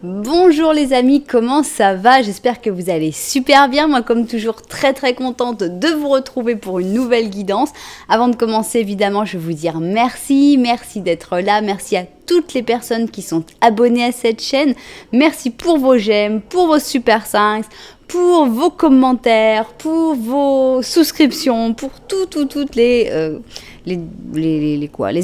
Bonjour les amis, comment ça va? J'espère que vous allez super bien. Moi, comme toujours, très contente de vous retrouver pour une nouvelle guidance. Avant de commencer, évidemment, je vais vous dire merci d'être là. Merci à toutes les personnes qui sont abonnées à cette chaîne. Merci pour vos j'aime, pour vos super 5, pour vos commentaires, pour vos souscriptions, pour toutes les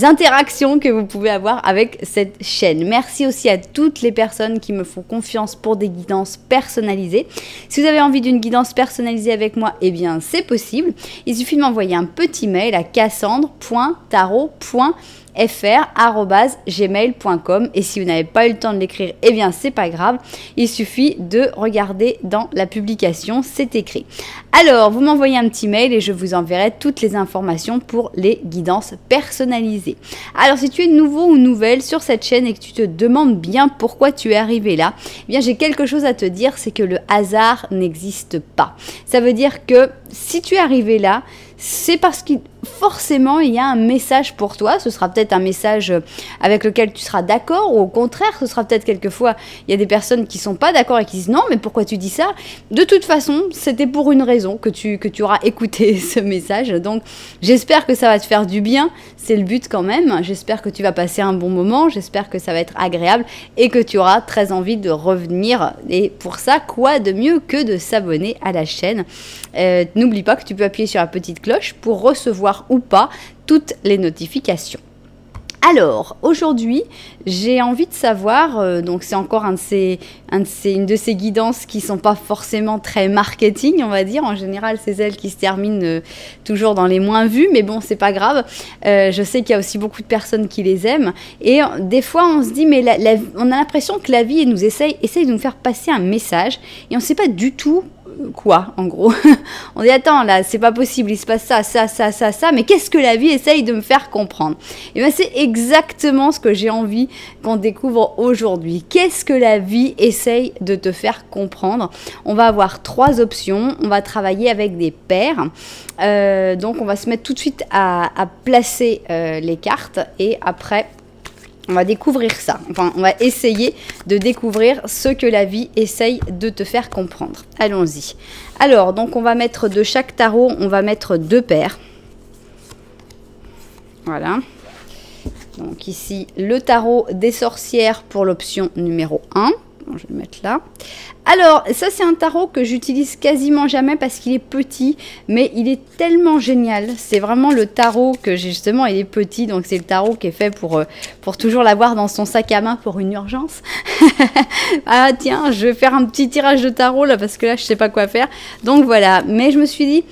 interactions que vous pouvez avoir avec cette chaîne. Merci aussi à toutes les personnes qui me font confiance pour des guidances personnalisées. Si vous avez envie d'une guidance personnalisée avec moi, eh bien c'est possible. Il suffit de m'envoyer un petit mail à cassandre.tarot.fr@gmail.com et si vous n'avez pas eu le temps de l'écrire, eh bien c'est pas grave, il suffit de regarder dans la publication, c'est écrit. Alors vous m'envoyez un petit mail et je vous enverrai toutes les informations pour les guidances personnalisées. Alors si tu es nouveau ou nouvelle sur cette chaîne et que tu te demandes bien pourquoi tu es arrivé là, eh bien j'ai quelque chose à te dire, c'est que le hasard n'existe pas. Ça veut dire que si tu es arrivé là, c'est parce que forcément il y a un message pour toi. Ce sera peut-être un message avec lequel tu seras d'accord, ou au contraire ce sera peut-être quelquefois il y a des personnes qui sont pas d'accord et qui disent non mais pourquoi tu dis ça. De toute façon c'était pour une raison que tu auras écouté ce message, donc j'espère que ça va te faire du bien, c'est le but quand même. J'espère que tu vas passer un bon moment, j'espère que ça va être agréable et que tu auras très envie de revenir, et pour ça quoi de mieux que de s'abonner à la chaîne. N'oublie pas que tu peux appuyer sur la petite cloche pour recevoir ou pas toutes les notifications. Alors, aujourd'hui, j'ai envie de savoir, donc c'est encore une de ces guidances qui ne sont pas forcément très marketing, on va dire. En général, c'est celles qui se terminent toujours dans les moins vus, mais bon, c'est pas grave. Je sais qu'il y a aussi beaucoup de personnes qui les aiment. Et des fois, on se dit, mais on a l'impression que la vie nous essaye de nous faire passer un message et on ne sait pas du tout quoi, en gros. On dit, attends, là, c'est pas possible, il se passe ça, mais qu'est-ce que la vie essaye de me faire comprendre? Et bien, c'est exactement ce que j'ai envie qu'on découvre aujourd'hui. Qu'est-ce que la vie essaye de te faire comprendre? On va avoir 3 options, on va travailler avec des paires. Donc, on va se mettre tout de suite à placer les cartes, et après, on va découvrir ça. Enfin, on va essayer de découvrir ce que la vie essaye de te faire comprendre. Allons-y. Alors, donc on va mettre de chaque tarot, on va mettre 2 paires. Voilà. Donc ici, le tarot des sorcières pour l'option numéro 1. Je vais le mettre là. Alors, ça c'est un tarot que j'utilise quasiment jamais parce qu'il est petit, mais il est tellement génial. C'est vraiment le tarot que j'ai justement, il est petit, donc c'est le tarot qui est fait pour toujours l'avoir dans son sac à main pour une urgence. Ah tiens, je vais faire un petit tirage de tarot là parce que là je sais pas quoi faire. Donc voilà, mais je me suis dit,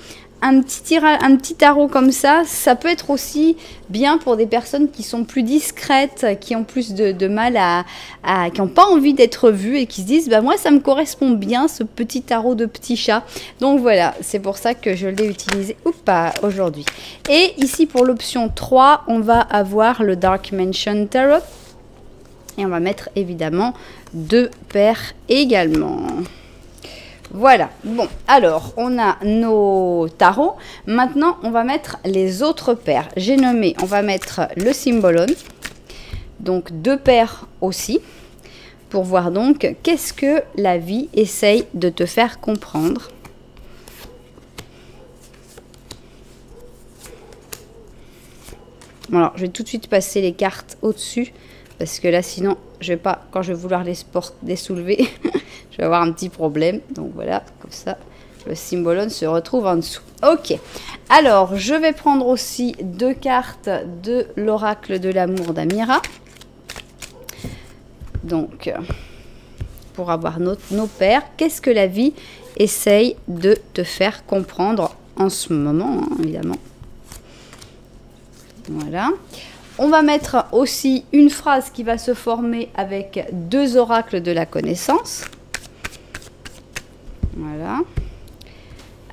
un petit tarot comme ça peut être aussi bien pour des personnes qui sont plus discrètes, qui ont plus de mal qui n'ont pas envie d'être vues et qui se disent, bah moi ça me correspond bien ce petit tarot de petit chat. Donc voilà, c'est pour ça que je l'ai utilisé aujourd'hui. Et ici pour l'option 3, on va avoir le Dark Mansion Tarot. Et on va mettre évidemment 2 paires également. Voilà, bon, alors, on a nos tarots. Maintenant, on va mettre les autres paires. J'ai nommé, on va mettre le Symbolon. Donc, 2 paires aussi. Pour voir donc, qu'est-ce que la vie essaye de te faire comprendre. Bon, alors, je vais tout de suite passer les cartes au-dessus. Parce que là, sinon, je vais pas, quand je vais vouloir les soulever, je vais avoir un petit problème. Donc voilà, comme ça, le Symbolon se retrouve en dessous. Ok, alors je vais prendre aussi 2 cartes de l'oracle de l'amour d'Amira. Donc, pour avoir nos paires, qu'est-ce que la vie essaye de te faire comprendre en ce moment, hein, évidemment. Voilà. On va mettre aussi une phrase qui va se former avec 2 oracles de la connaissance. Voilà.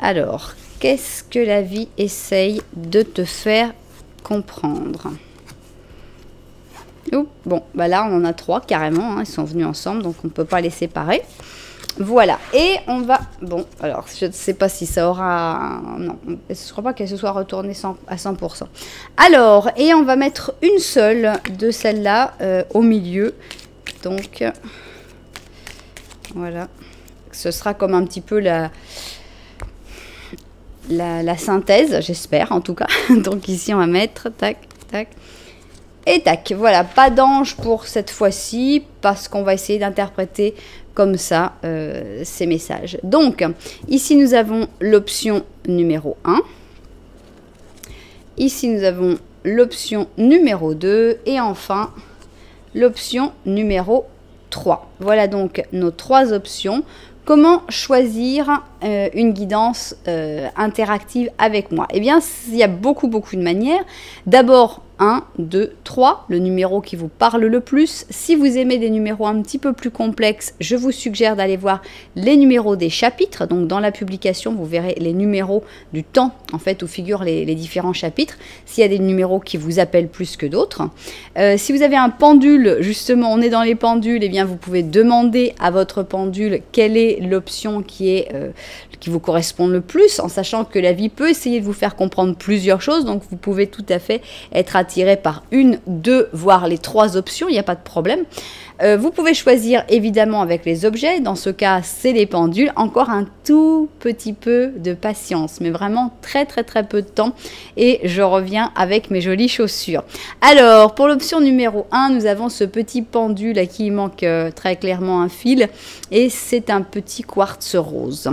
Alors, qu'est-ce que la vie essaye de te faire comprendre? Ouh, bon, bah là, on en a 3 carrément. Hein, ils sont venus ensemble, donc on ne peut pas les séparer. Voilà, et on va... Bon, alors, je ne sais pas si ça aura... Non, je ne crois pas qu'elle se soit retournée à 100%. Alors, et on va mettre une seule de celle-là au milieu. Donc, Voilà. Ce sera comme un petit peu la synthèse, j'espère en tout cas. Donc ici, on va mettre tac, tac. Et tac, voilà, pas d'ange pour cette fois-ci, parce qu'on va essayer d'interpréter comme ça ces messages. Donc, ici, nous avons l'option numéro 1. Ici, nous avons l'option numéro 2. Et enfin, l'option numéro 3. Voilà donc nos 3 options. Comment choisir une guidance interactive avec moi? Eh bien, il y a beaucoup de manières. D'abord, 1, 2, 3, le numéro qui vous parle le plus. Si vous aimez des numéros un petit peu plus complexes, je vous suggère d'aller voir les numéros des chapitres. Donc, dans la publication, vous verrez les numéros du temps, en fait, où figurent les différents chapitres. S'il y a des numéros qui vous appellent plus que d'autres. Si vous avez un pendule, justement, on est dans les pendules, eh bien, vous pouvez demander à votre pendule quelle est l'option qui vous correspond le plus, en sachant que la vie peut essayer de vous faire comprendre plusieurs choses. Donc, vous pouvez tout à fait être attiré par 1, 2, voire les 3 options, il n'y a pas de problème. Vous pouvez choisir évidemment avec les objets, dans ce cas c'est les pendules, encore un tout petit peu de patience, mais vraiment très peu de temps et je reviens avec mes jolies chaussures. Alors pour l'option numéro 1, nous avons ce petit pendule à qui il manque très clairement un fil et c'est un petit quartz rose.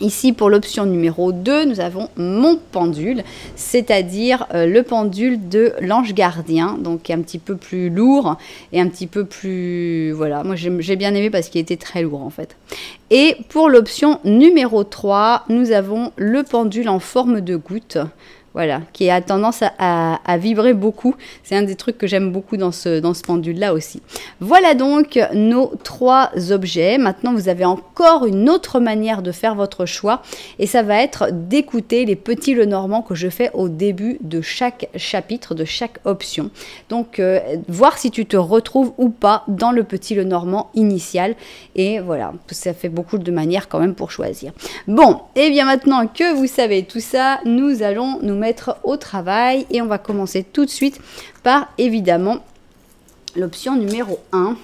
Ici, pour l'option numéro 2, nous avons mon pendule, c'est-à-dire le pendule de l'ange gardien, donc qui est un petit peu plus lourd et un petit peu plus... Voilà, moi j'ai bien aimé parce qu'il était très lourd en fait. Et pour l'option numéro 3, nous avons le pendule en forme de goutte. Voilà, qui a tendance à vibrer beaucoup. C'est un des trucs que j'aime beaucoup dans ce pendule-là aussi. Voilà donc nos 3 objets. Maintenant, vous avez encore une autre manière de faire votre choix. Et ça va être d'écouter les petits Lenormand que je fais au début de chaque chapitre, de chaque option. Donc, voir si tu te retrouves ou pas dans le petit Lenormand initial. Et voilà, ça fait beaucoup de manières quand même pour choisir. Bon, et bien maintenant que vous savez tout ça, nous allons nous mettre au travail et on va commencer tout de suite par évidemment l'option numéro 1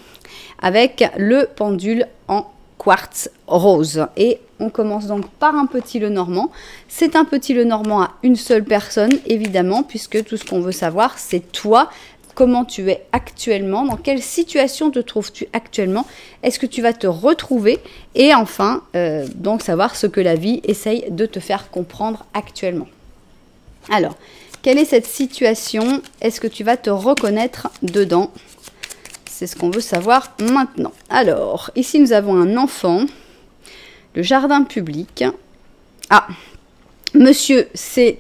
avec le pendule en quartz rose et on commence donc par un petit Lenormand. C'est un petit Lenormand à une seule personne évidemment puisque tout ce qu'on veut savoir c'est toi, comment tu es actuellement, dans quelle situation te trouves-tu actuellement, est-ce que tu vas te retrouver et enfin donc savoir ce que la vie essaye de te faire comprendre actuellement. Alors, quelle est cette situation? Est-ce que tu vas te reconnaître dedans? C'est ce qu'on veut savoir maintenant. Alors, ici nous avons un enfant, le jardin public. Ah, monsieur s'est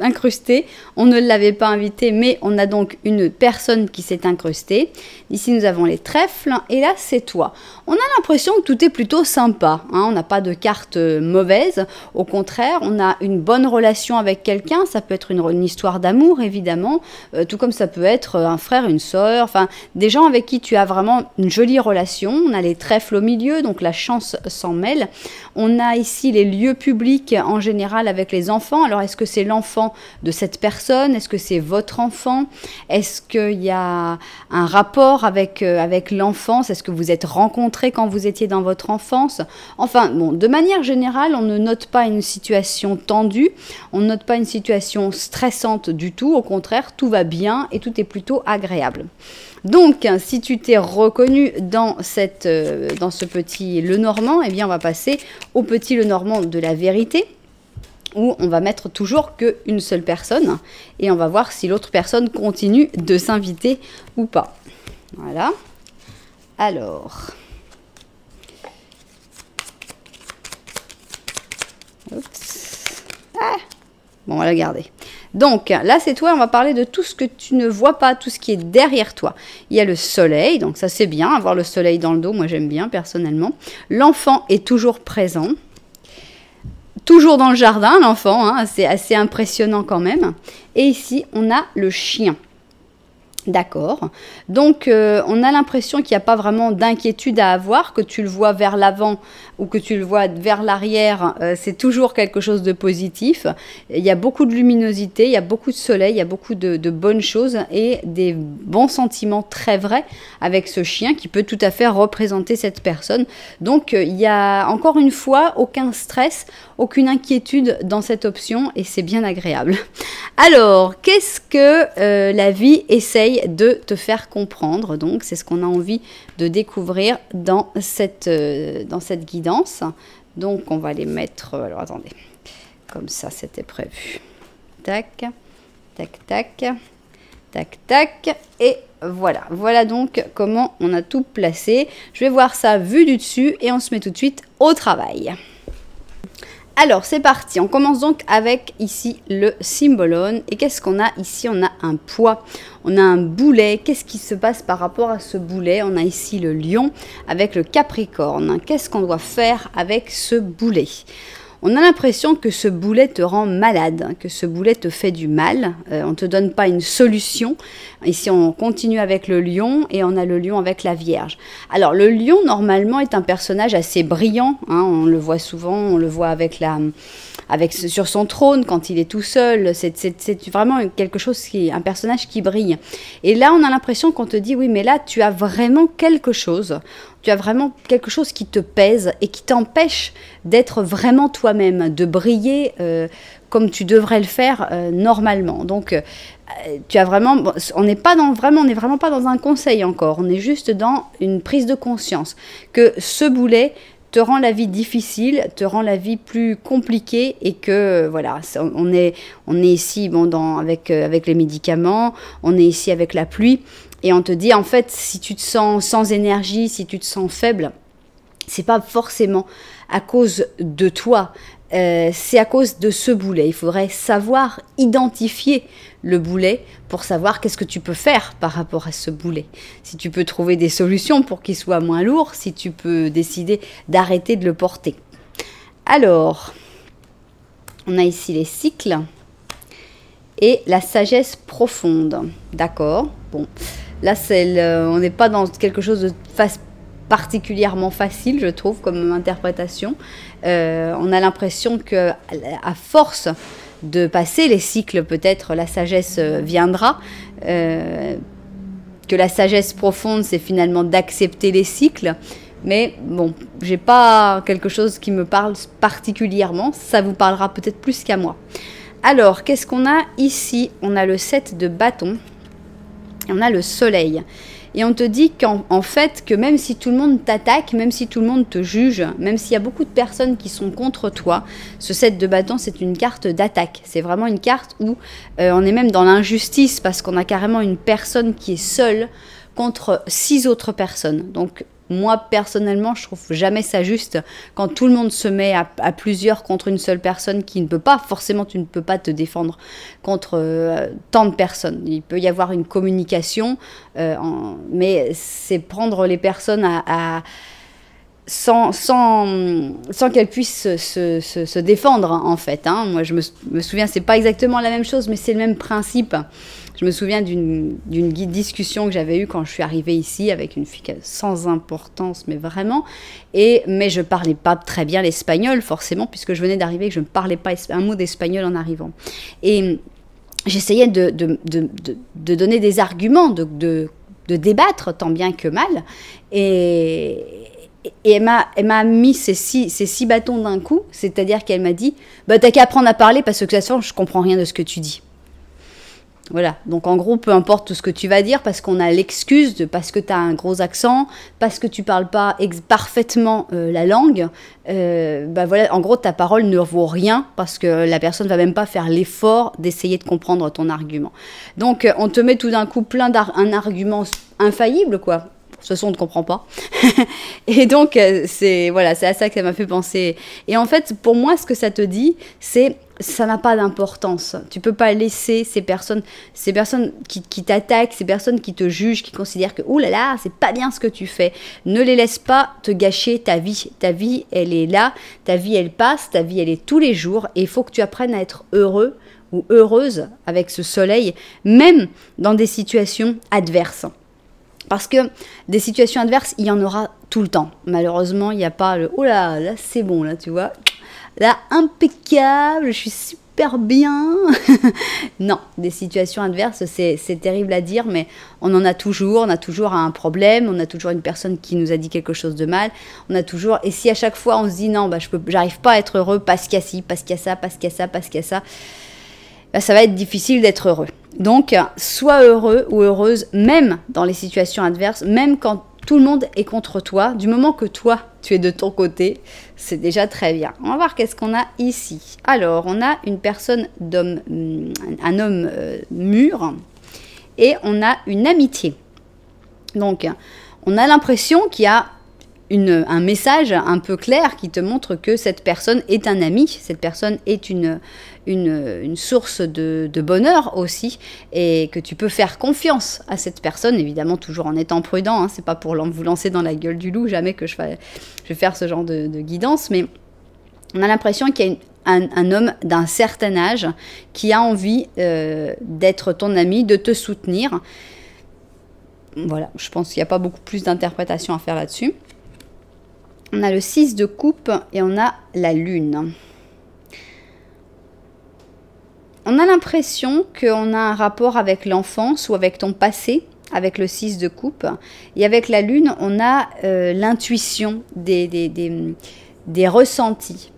incrusté, on ne l'avait pas invité, mais on a donc une personne qui s'est incrustée. Ici, nous avons les trèfles, et là, c'est toi. On a l'impression que tout est plutôt sympa, hein, on n'a pas de carte mauvaise, au contraire, on a une bonne relation avec quelqu'un, ça peut être une histoire d'amour, évidemment, tout comme ça peut être un frère, une sœur, enfin, des gens avec qui tu as vraiment une jolie relation. On a les trèfles au milieu, donc la chance s'en mêle. On a ici les lieux publics, en général, avec les enfants. Alors, est-ce que c'est l'enfant de cette personne? Est-ce que c'est votre enfant? Est-ce qu'il y a un rapport avec l'enfance? Est-ce que vous êtes rencontrés quand vous étiez dans votre enfance? Enfin, bon, de manière générale, on ne note pas une situation tendue, on ne note pas une situation stressante du tout. Au contraire, tout va bien et tout est plutôt agréable. Donc, si tu t'es reconnu dans ce petit Lenormand, eh bien, on va passer au petit Lenormand de la vérité, où on va mettre toujours qu'une seule personne, et on va voir si l'autre personne continue de s'inviter ou pas. Voilà. Alors. Oups. Ah. Bon, on va la garder. Donc, là, c'est toi, on va parler de tout ce que tu ne vois pas, tout ce qui est derrière toi. Il y a le soleil, donc ça, c'est bien, avoir le soleil dans le dos, moi, j'aime bien, personnellement. L'enfant est toujours présent. Toujours dans le jardin, l'enfant, hein, c'est assez impressionnant quand même. Et ici, on a le chien. D'accord. Donc, on a l'impression qu'il n'y a pas vraiment d'inquiétude à avoir, que tu le vois vers l'avant ou que tu le vois vers l'arrière, c'est toujours quelque chose de positif. Il y a beaucoup de luminosité, il y a beaucoup de soleil, il y a beaucoup de bonnes choses et des bons sentiments très vrais avec ce chien qui peut tout à fait représenter cette personne. Donc, il y a encore une fois aucun stress, aucune inquiétude dans cette option et c'est bien agréable. Alors, qu'est-ce que la vie essaye de te faire comprendre? Donc, c'est ce qu'on a envie de découvrir dans cette guidance. Donc, on va les mettre... alors, attendez. Comme ça, c'était prévu. Tac, tac, tac, tac, tac. Et voilà. Voilà donc comment on a tout placé. Je vais voir ça vu du dessus et on se met tout de suite au travail. Alors, c'est parti. On commence donc avec ici le cymbalone. Et qu'est-ce qu'on a ici? On a un poids, on a un boulet. Qu'est-ce qui se passe par rapport à ce boulet? On a ici le lion avec le capricorne. Qu'est-ce qu'on doit faire avec ce boulet? On a l'impression que ce boulet te rend malade, que ce boulet te fait du mal. On ne te donne pas une solution. Ici, on continue avec le lion et on a le lion avec la Vierge. Alors, le lion, normalement, est un personnage assez brillant. Hein, on le voit souvent, on le voit sur son trône quand il est tout seul. C'est vraiment quelque chose un personnage qui brille. Et là, on a l'impression qu'on te dit, oui, mais là, tu as vraiment quelque chose. Tu as vraiment quelque chose qui te pèse et qui t'empêche d'être vraiment toi-même, de briller comme tu devrais le faire normalement. Donc, tu as vraiment, bon, on n'est vraiment pas dans un conseil encore. On est juste dans une prise de conscience que ce boulet te rend la vie difficile, te rend la vie plus compliquée et que voilà, on est ici bon, avec les médicaments, on est ici avec la pluie. Et on te dit, en fait, si tu te sens sans énergie, si tu te sens faible, c'est pas forcément à cause de toi, c'est à cause de ce boulet. Il faudrait savoir identifier le boulet pour savoir qu'est-ce que tu peux faire par rapport à ce boulet. Si tu peux trouver des solutions pour qu'il soit moins lourd, si tu peux décider d'arrêter de le porter. Alors, on a ici les cycles et la sagesse profonde. D'accord, bon. Là, on n'est pas dans quelque chose de particulièrement facile, je trouve, comme interprétation. On a l'impression qu'à force de passer les cycles, peut-être la sagesse viendra. Que la sagesse profonde, c'est finalement d'accepter les cycles. Mais bon, j'ai pas quelque chose qui me parle particulièrement. Ça vous parlera peut-être plus qu'à moi. Alors, qu'est-ce qu'on a ici? On a le 7 de bâton. Et on a le soleil. Et on te dit qu'en fait, que même si tout le monde t'attaque, même si tout le monde te juge, même s'il y a beaucoup de personnes qui sont contre toi, ce 7 de bâton, c'est une carte d'attaque. C'est vraiment une carte où on est même dans l'injustice parce qu'on a carrément une personne qui est seule contre 6 autres personnes. Donc, moi, personnellement, je trouve jamais ça juste quand tout le monde se met à plusieurs contre une seule personne qui ne peut pas, forcément, tu ne peux pas te défendre contre tant de personnes. Il peut y avoir une communication, mais c'est prendre les personnes sans qu'elles puissent se défendre, en fait. Hein. Moi, je me souviens, c'est pas exactement la même chose, mais c'est le même principe. Je me souviens d'une discussion que j'avais eue quand je suis arrivée ici avec une fille sans importance, mais vraiment. Mais je ne parlais pas très bien l'espagnol, forcément, puisque je venais d'arriver et que je ne parlais pas un mot d'espagnol en arrivant. Et j'essayais de donner des arguments, de débattre tant bien que mal. Et elle m'a mis ces six bâtons d'un coup, c'est-à-dire qu'elle m'a dit bah, « t'as qu'à apprendre à parler parce que de toute façon, je ne comprends rien de ce que tu dis ». Voilà, donc en gros, peu importe tout ce que tu vas dire, parce qu'on a l'excuse parce que tu as un gros accent, parce que tu parles pas parfaitement la langue, bah voilà, en gros, ta parole ne vaut rien, parce que la personne ne va même pas faire l'effort d'essayer de comprendre ton argument. Donc, on te met tout d'un coup un argument infaillible, quoi. De toute façon, on ne comprend pas. Et donc, c'est à ça que ça m'a fait penser. Et en fait, pour moi, ce que ça te dit, c'est ça n'a pas d'importance. Tu peux pas laisser ces personnes qui t'attaquent, ces personnes qui te jugent, qui considèrent que ouh là là, c'est pas bien ce que tu fais. Ne les laisse pas te gâcher ta vie. Ta vie, elle est là. Ta vie, elle passe. Ta vie, elle est tous les jours. Et il faut que tu apprennes à être heureux ou heureuse avec ce soleil, même dans des situations adverses. Parce que des situations adverses, il y en aura tout le temps. Malheureusement, il n'y a pas le « oh là, là c'est bon, là, tu vois, là, impeccable, je suis super bien ». Non, des situations adverses, c'est terrible à dire, mais on en a toujours. On a toujours un problème, on a toujours une personne qui nous a dit quelque chose de mal. On a toujours... Et si à chaque fois, on se dit « non, bah, j'arrive pas à être heureux parce qu'il y a ci, parce qu'il y a ça, parce qu'il y a ça, parce qu'il y a ça », bah, ça va être difficile d'être heureux. Donc, sois heureux ou heureuse, même dans les situations adverses, même quand tout le monde est contre toi, du moment que toi, tu es de ton côté, c'est déjà très bien. On va voir qu'est-ce qu'on a ici. Alors, on a une personne un homme mûr, et on a une amitié. Donc, on a l'impression qu'il y a un message un peu clair qui te montre que cette personne est un ami, cette personne est une source de bonheur aussi, et que tu peux faire confiance à cette personne, évidemment toujours en étant prudent, hein, c'est pas pour vous lancer dans la gueule du loup, jamais que je vais faire ce genre de guidance, mais on a l'impression qu'il y a un homme d'un certain âge qui a envie d'être ton ami, de te soutenir. Voilà, je pense qu'il n'y a pas beaucoup plus d'interprétation à faire là-dessus. On a le 6 de coupe et on a la lune. On a l'impression qu'on a un rapport avec l'enfance ou avec ton passé, avec le 6 de coupe. Et avec la lune, on a l'intuition, des ressentis.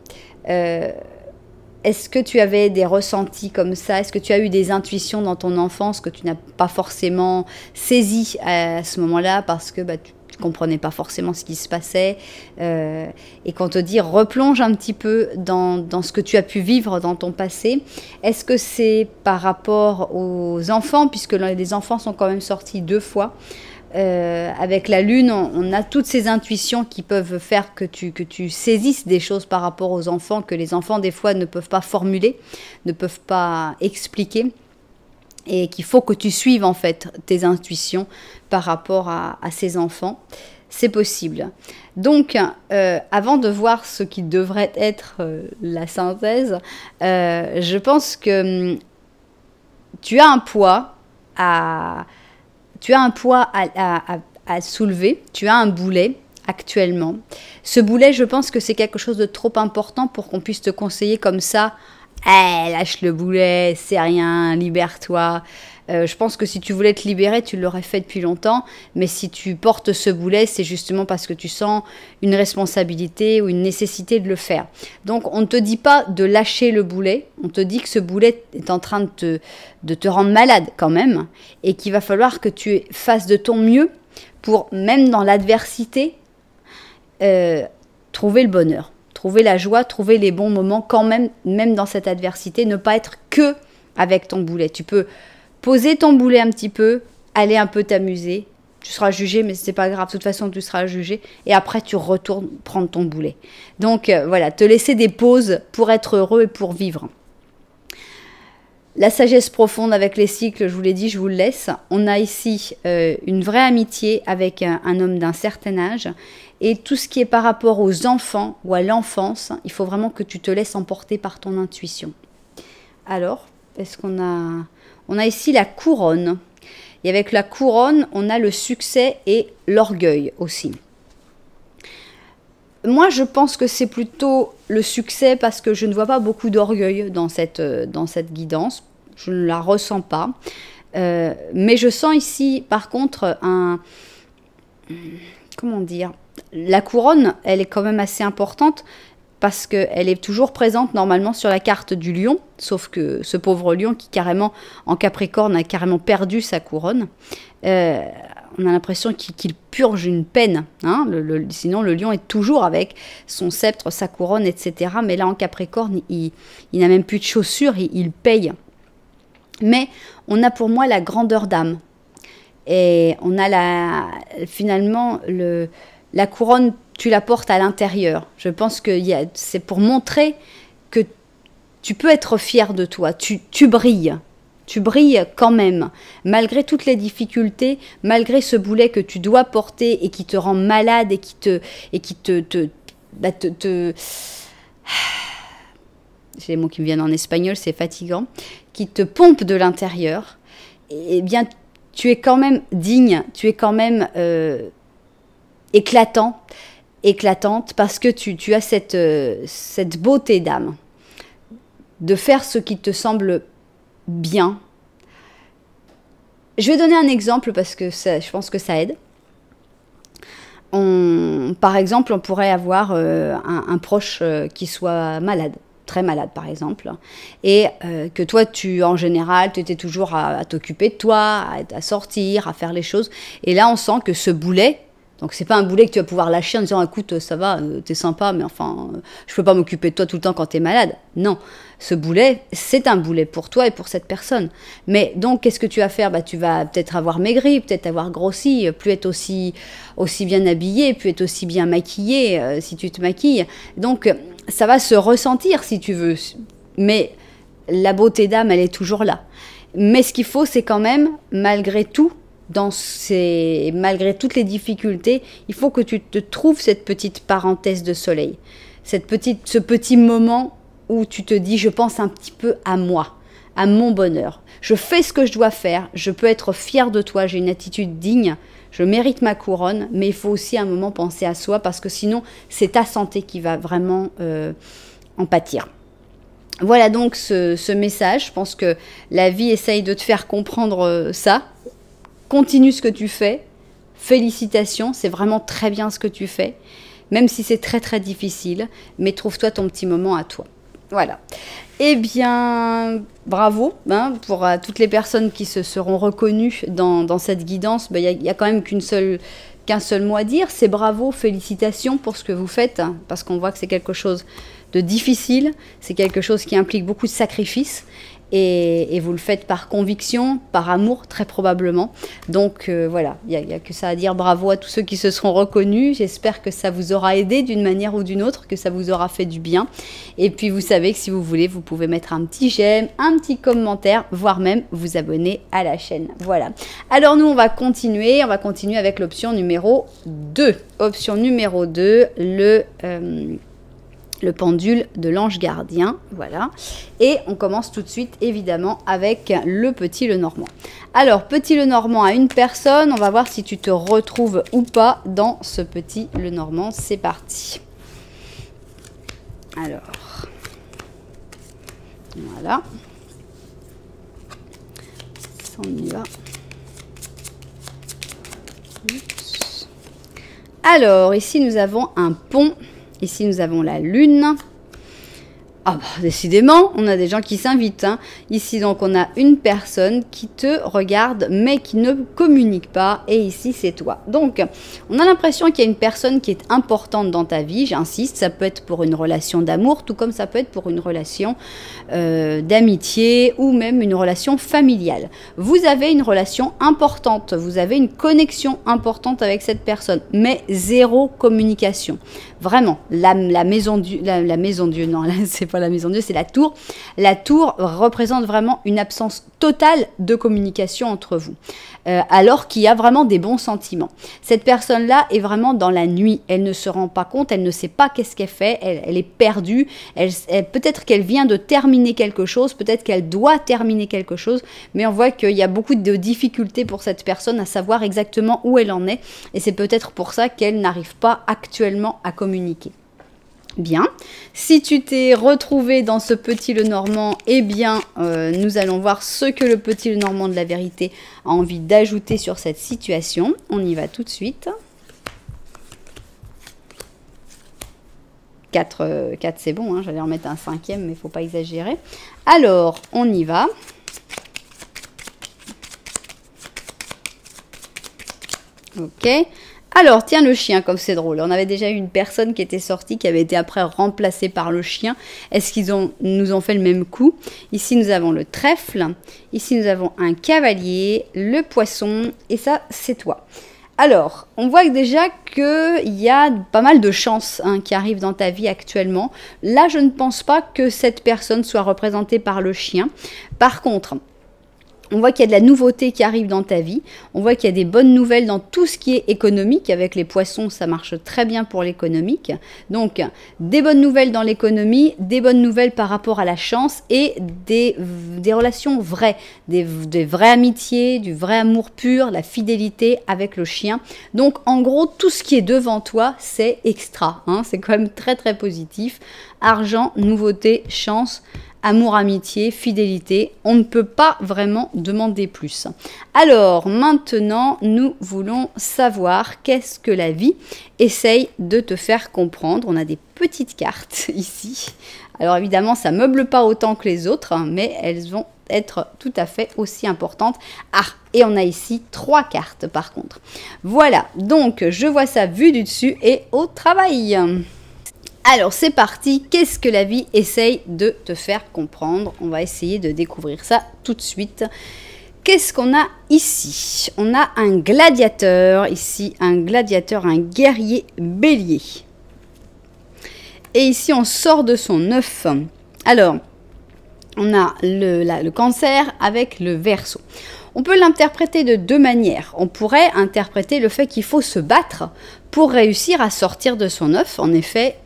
Est-ce que tu avais des ressentis comme ça? Est-ce que tu as eu des intuitions dans ton enfance que tu n'as pas forcément saisies à ce moment-là parce que tu comprenais pas forcément ce qui se passait, et qu'on te dit replonge un petit peu dans ce que tu as pu vivre dans ton passé. Est-ce que c'est par rapport aux enfants, puisque les enfants sont quand même sortis 2 fois, avec la lune, on a toutes ces intuitions qui peuvent faire que tu saisisses des choses par rapport aux enfants, que les enfants des fois ne peuvent pas formuler, ne peuvent pas expliquer, et qu'il faut que tu suives en fait tes intuitions par rapport à ces enfants. C'est possible. Donc, avant de voir ce qui devrait être la synthèse, je pense que tu as un poids à soulever, tu as un boulet actuellement. Ce boulet, je pense que c'est quelque chose de trop important pour qu'on puisse te conseiller comme ça. Hey, lâche le boulet, c'est rien, libère-toi. Je pense que si tu voulais te libérer, tu l'aurais fait depuis longtemps. Mais si tu portes ce boulet, c'est justement parce que tu sens une responsabilité ou une nécessité de le faire. Donc, on ne te dit pas de lâcher le boulet. On te dit que ce boulet est en train de te rendre malade quand même. Et qu'il va falloir que tu fasses de ton mieux pour, même dans l'adversité, trouver le bonheur. Trouver la joie, trouver les bons moments quand même dans cette adversité, ne pas être que avec ton boulet. Tu peux poser ton boulet un petit peu, aller un peu t'amuser. Tu seras jugé, mais c'est pas grave. De toute façon, tu seras jugé. Et après, tu retournes prendre ton boulet. Donc, voilà, te laisser des pauses pour être heureux et pour vivre. La sagesse profonde avec les cycles, je vous l'ai dit, je vous le laisse. On a ici une vraie amitié avec un homme d'un certain âge. Et tout ce qui est par rapport aux enfants ou à l'enfance, il faut vraiment que tu te laisses emporter par ton intuition. Alors, est-ce qu'on a... On a ici la couronne. Et avec la couronne, on a le succès et l'orgueil aussi. Moi, je pense que c'est plutôt le succès parce que je ne vois pas beaucoup d'orgueil dans cette guidance. Je ne la ressens pas. Mais je sens ici, par contre, comment dire? La couronne, elle est quand même assez importante parce qu'elle est toujours présente normalement sur la carte du lion, sauf que ce pauvre lion qui carrément, en Capricorne, a carrément perdu sa couronne. On a l'impression qu'il purge une peine. Hein, sinon, le lion est toujours avec son sceptre, sa couronne, etc. Mais là, en Capricorne, il n'a même plus de chaussures, il paye. Mais on a pour moi la grandeur d'âme. Et on a finalement la couronne, tu la portes à l'intérieur. Je pense que c'est pour montrer que tu peux être fier de toi. Tu brilles. Tu brilles quand même. Malgré toutes les difficultés, malgré ce boulet que tu dois porter et qui te rend malade et qui te j'ai les mots qui me viennent en espagnol, c'est fatigant, qui te pompe de l'intérieur, eh bien, tu es quand même digne, tu es quand même éclatante, parce que tu as cette beauté d'âme de faire ce qui te semble bien. Je vais donner un exemple parce que je pense que ça aide. Par exemple, on pourrait avoir un proche qui soit malade, très malade par exemple, et que toi, en général, tu étais toujours à t'occuper de toi, à sortir, à faire les choses. Et là, on sent que ce boulet, donc c'est pas un boulet que tu vas pouvoir lâcher en disant écoute, ça va, t'es sympa, mais enfin, je peux pas m'occuper de toi tout le temps quand t'es malade. Non, ce boulet, c'est un boulet pour toi et pour cette personne. Mais donc, qu'est-ce que tu vas faire? Tu vas peut-être avoir maigri, peut-être avoir grossi, plus être aussi bien habillé, plus être aussi bien maquillé si tu te maquilles. Donc, ça va se ressentir si tu veux. Mais la beauté d'âme, elle est toujours là. Mais ce qu'il faut, c'est quand même, malgré tout, malgré toutes les difficultés, il faut que tu te trouves cette petite parenthèse de soleil, ce petit moment où tu te dis je pense un petit peu à moi, à mon bonheur, je fais ce que je dois faire, je peux être fière de toi, j'ai une attitude digne, je mérite ma couronne, mais il faut aussi un moment penser à soi parce que sinon c'est ta santé qui va vraiment en pâtir. Voilà donc ce message. Je pense que la vie essaye de te faire comprendre ça. Continue ce que tu fais, félicitations, c'est vraiment très bien ce que tu fais, même si c'est très très difficile, mais trouve-toi ton petit moment à toi. Voilà. Eh bien, bravo pour toutes les personnes qui se seront reconnues dans cette guidance. Il y a quand même qu'un seul mot à dire, c'est bravo, félicitations pour ce que vous faites, parce qu'on voit que c'est quelque chose de difficile, c'est quelque chose qui implique beaucoup de sacrifices. Et vous le faites par conviction, par amour, très probablement. Donc voilà, il n'y a que ça à dire. Bravo à tous ceux qui se seront reconnus. J'espère que ça vous aura aidé d'une manière ou d'une autre, que ça vous aura fait du bien. Et puis vous savez que si vous voulez, vous pouvez mettre un petit j'aime, un petit commentaire, voire même vous abonner à la chaîne. Voilà. Alors nous, on va continuer avec l'option numéro 2. Option numéro 2, le pendule de l'ange gardien, voilà. Et on commence tout de suite, évidemment, avec le petit Lenormand. Alors, petit Lenormand à une personne, on va voir si tu te retrouves ou pas dans ce petit Lenormand. C'est parti. Alors, voilà. On y va. Oups. Alors, ici, nous avons un pont. Ici, nous avons la lune. Ah bah, décidément, on a des gens qui s'invitent. Ici, donc, on a une personne qui te regarde, mais qui ne communique pas. Et ici, c'est toi. Donc, on a l'impression qu'il y a une personne qui est importante dans ta vie. J'insiste, ça peut être pour une relation d'amour, tout comme ça peut être pour une relation d'amitié ou même une relation familiale. Vous avez une relation importante. Vous avez une connexion importante avec cette personne, mais zéro communication. Vraiment, la maison Dieu, non, c'est pas la maison Dieu, c'est la tour. La tour représente vraiment une absence totale de communication entre vous, alors qu'il y a vraiment des bons sentiments. Cette personne-là est vraiment dans la nuit, elle ne se rend pas compte, elle ne sait pas qu'est-ce qu'elle fait, elle est perdue, peut-être qu'elle vient de terminer quelque chose, peut-être qu'elle doit terminer quelque chose, mais on voit qu'il y a beaucoup de difficultés pour cette personne à savoir exactement où elle en est, et c'est peut-être pour ça qu'elle n'arrive pas actuellement à communiquer. Bien, si tu t'es retrouvé dans ce petit Lenormand, eh bien, nous allons voir ce que le petit Lenormand de la vérité a envie d'ajouter sur cette situation. On y va tout de suite. 4 c'est bon, j'allais en mettre un 5e, mais il ne faut pas exagérer. Alors, on y va. Ok. Alors, tiens, le chien, comme c'est drôle. On avait déjà eu une personne qui était sortie, qui avait été après remplacée par le chien. Est-ce qu'ils nous ont fait le même coup? Ici, nous avons le trèfle. Ici, nous avons un cavalier, le poisson. Et ça, c'est toi. Alors, on voit déjà qu'il y a pas mal de chances qui arrivent dans ta vie actuellement. Là, je ne pense pas que cette personne soit représentée par le chien. Par contre, On voit qu'il y a de la nouveauté qui arrive dans ta vie. On voit qu'il y a des bonnes nouvelles dans tout ce qui est économique. Avec les poissons, ça marche très bien pour l'économique. Donc, des bonnes nouvelles dans l'économie, des bonnes nouvelles par rapport à la chance et des relations vraies. Des vraies amitiés, du vrai amour pur, la fidélité avec le chien. Donc, en gros, tout ce qui est devant toi, c'est extra. Hein. C'est quand même très, très positif. Argent, nouveauté, chance, amour, amitié, fidélité, on ne peut pas vraiment demander plus. Alors maintenant, nous voulons savoir qu'est-ce que la vie essaye de te faire comprendre. On a des petites cartes ici. Alors évidemment, ça ne meuble pas autant que les autres, mais elles vont être tout à fait aussi importantes. Ah, et on a ici 3 cartes par contre. Voilà, donc je vois ça vu du dessus et au travail. Alors c'est parti, qu'est-ce que la vie essaye de te faire comprendre? On va essayer de découvrir ça tout de suite. Qu'est-ce qu'on a ici? On a un gladiateur, ici un gladiateur, un guerrier bélier. Et ici on sort de son œuf. Alors, on a le cancer avec le verseau. On peut l'interpréter de 2 manières. On pourrait interpréter le fait qu'il faut se battre pour réussir à sortir de son œuf. En effet,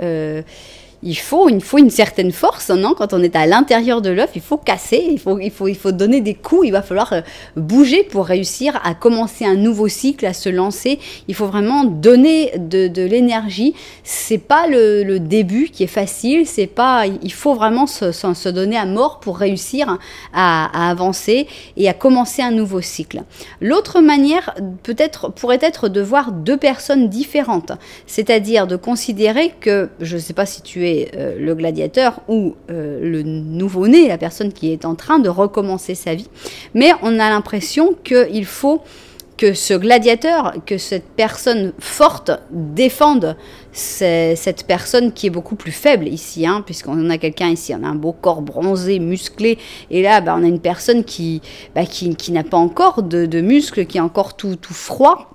il faut une certaine force, non? Quand on est à l'intérieur de l'œuf, il faut casser, il faut donner des coups, il va falloir bouger pour réussir à commencer un nouveau cycle, à se lancer. Il faut vraiment donner de l'énergie. C'est pas le début qui est facile, c'est pas, il faut vraiment se donner à mort pour réussir à avancer et à commencer un nouveau cycle. L'autre manière pourrait être de voir 2 personnes différentes, c'est-à-dire de considérer que, je ne sais pas si tu es le gladiateur ou le nouveau-né, la personne qui est en train de recommencer sa vie. Mais on a l'impression qu'il faut que ce gladiateur, que cette personne forte défende cette personne qui est beaucoup plus faible ici, hein, puisqu'on a quelqu'un ici, on a un beau corps bronzé, musclé, et là on a une personne qui n'a pas encore de muscles, qui est encore tout froid.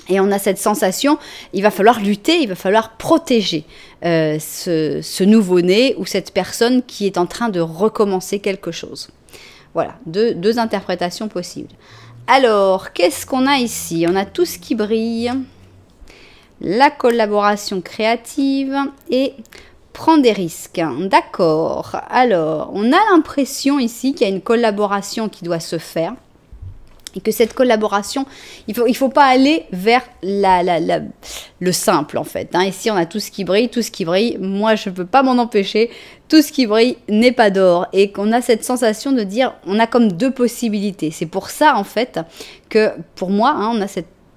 Et on a cette sensation, il va falloir lutter, il va falloir protéger ce nouveau-né ou cette personne qui est en train de recommencer quelque chose. Voilà, deux interprétations possibles. Alors, qu'est-ce qu'on a ici? On a tout ce qui brille, la collaboration créative et prendre des risques. D'accord, alors, on a l'impression ici qu'il y a une collaboration qui doit se faire. Et que cette collaboration, il faut pas aller vers le simple en fait. Hein. Ici, on a tout ce qui brille, moi je ne peux pas m'en empêcher, tout ce qui brille n'est pas d'or. Et qu'on a cette sensation de dire, on a comme 2 possibilités. C'est pour ça en fait que pour moi, hein, on a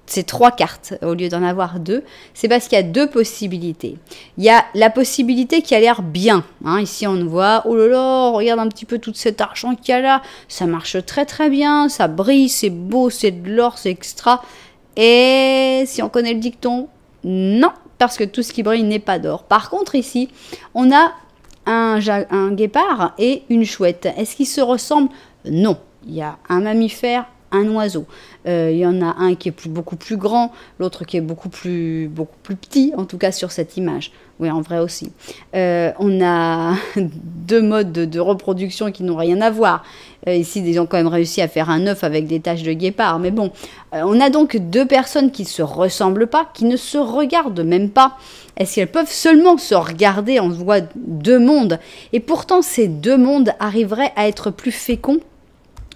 ces 3 cartes au lieu d'en avoir 2, c'est parce qu'il y a 2 possibilités. Il y a la possibilité qui a l'air bien. Hein. Ici, on voit, oh là là, regarde un petit peu tout cet argent qu'il y a là. Ça marche très très bien, ça brille, c'est beau, c'est de l'or, c'est extra. Et si on connaît le dicton, non, parce que tout ce qui brille n'est pas d'or. Par contre, ici, on a un guépard et une chouette. Est-ce qu'ils se ressemblent? Non. Il y a un mammifère, un oiseau. Il y en a un qui est beaucoup plus grand, l'autre qui est beaucoup plus petit, en tout cas sur cette image. Oui, en vrai aussi. On a 2 modes de reproduction qui n'ont rien à voir. Ici, ils ont quand même réussi à faire un œuf avec des taches de guépard. Mais bon, on a donc 2 personnes qui ne se ressemblent pas, qui ne se regardent même pas. Est-ce qu'elles peuvent seulement se regarder? On voit 2 mondes. Et pourtant, ces 2 mondes arriveraient à être plus féconds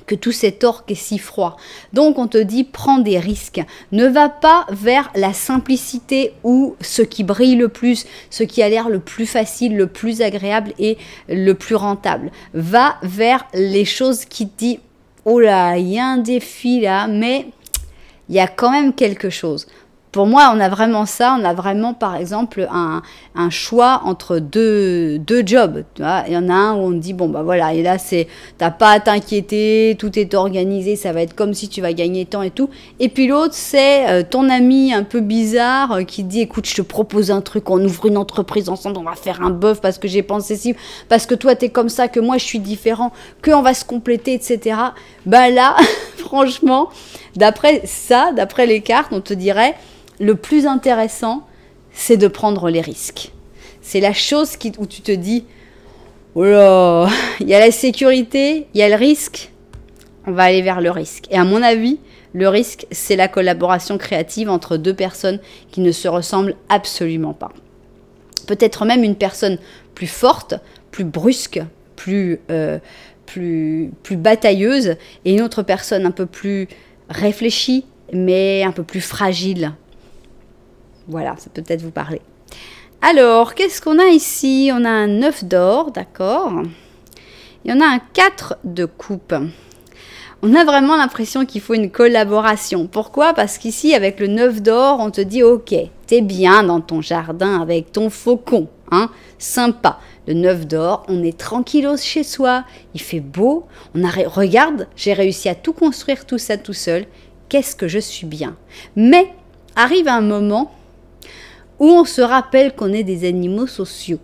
que tout cet or qui est si froid. Donc on te dit, prends des risques. Ne va pas vers la simplicité ou ce qui brille le plus, ce qui a l'air le plus facile, le plus agréable et le plus rentable. Va vers les choses qui te disent, oh là, il y a un défi là, mais il y a quand même quelque chose. Pour moi, on a vraiment ça, on a vraiment par exemple un choix entre deux jobs. Tu vois, il y en a un où on te dit, bon bah voilà, et là t'as pas à t'inquiéter, tout est organisé, ça va être comme si tu vas gagner tant et tout. Et puis l'autre, c'est ton ami un peu bizarre qui dit, écoute, je te propose un truc, on ouvre une entreprise ensemble, on va faire un bœuf parce que j'ai pensé si, parce que toi t'es comme ça, que moi je suis différent, qu'on va se compléter, etc. Bah là, franchement, d'après les cartes, on te dirait, le plus intéressant, c'est de prendre les risques. C'est la chose où tu te dis, oh là, il y a la sécurité, il y a le risque. on va aller vers le risque. Et à mon avis, le risque, c'est la collaboration créative entre deux personnes qui ne se ressemblent absolument pas. Peut-être même une personne plus forte, plus brusque, plus batailleuse, et une autre personne un peu plus réfléchie, mais un peu plus fragile. Voilà, ça peut peut-être vous parler. Alors, qu'est-ce qu'on a ici? On a un 9 d'or, d'accord. Et on a un 4 de coupe. On a vraiment l'impression qu'il faut une collaboration. Pourquoi? Parce qu'ici, avec le 9 d'or, on te dit, ok, t'es bien dans ton jardin avec ton faucon, hein, sympa. Le 9 d'or, on est tranquillos chez soi, il fait beau, regarde, j'ai réussi à tout construire, tout ça tout seul, qu'est-ce que je suis bien. Mais arrive un moment où on se rappelle qu'on est des animaux sociaux.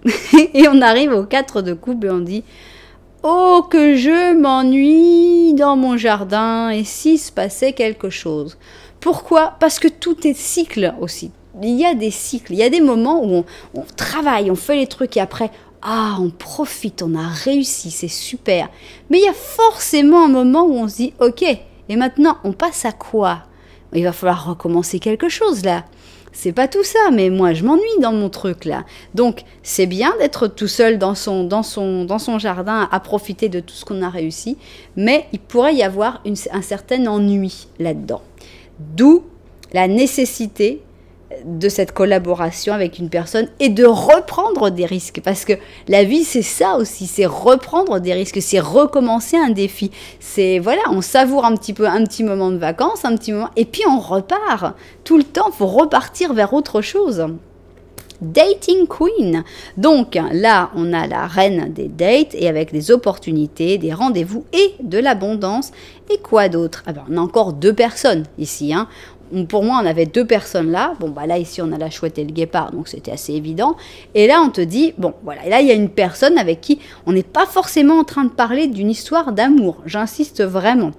Et on arrive au 4 de coupe et on dit « Oh, que je m'ennuie dans mon jardin, et s'il se passait quelque chose ?» Pourquoi? Parce que tout est cycle aussi. Il y a des cycles, il y a des moments où on travaille, on fait les trucs et après, on profite, on a réussi, c'est super. Mais il y a forcément un moment où on se dit « Ok, et maintenant, on passe à quoi ?» Il va falloir recommencer quelque chose là. C'est pas tout ça, mais moi je m'ennuie dans mon truc là. Donc c'est bien d'être tout seul dans son jardin à profiter de tout ce qu'on a réussi, mais il pourrait y avoir un certain ennui là-dedans. D'où la nécessité de cette collaboration avec une personne et de reprendre des risques. Parce que la vie, c'est ça aussi, c'est reprendre des risques, c'est recommencer un défi. C'est, voilà, on savoure un petit moment de vacances, un petit moment, et puis on repart. Tout le temps, il faut repartir vers autre chose. Dating Queen. Donc là, on a la reine des dates et avec des opportunités, des rendez-vous et de l'abondance. Et quoi d'autre? On a encore 2 personnes ici, hein. Pour moi, on avait 2 personnes là. Bon, bah là, ici, on a la chouette et le guépard, donc c'était assez évident. Et là, on te dit, bon, voilà. Et là, il y a une personne avec qui on n'est pas forcément en train de parler d'une histoire d'amour. J'insiste vraiment.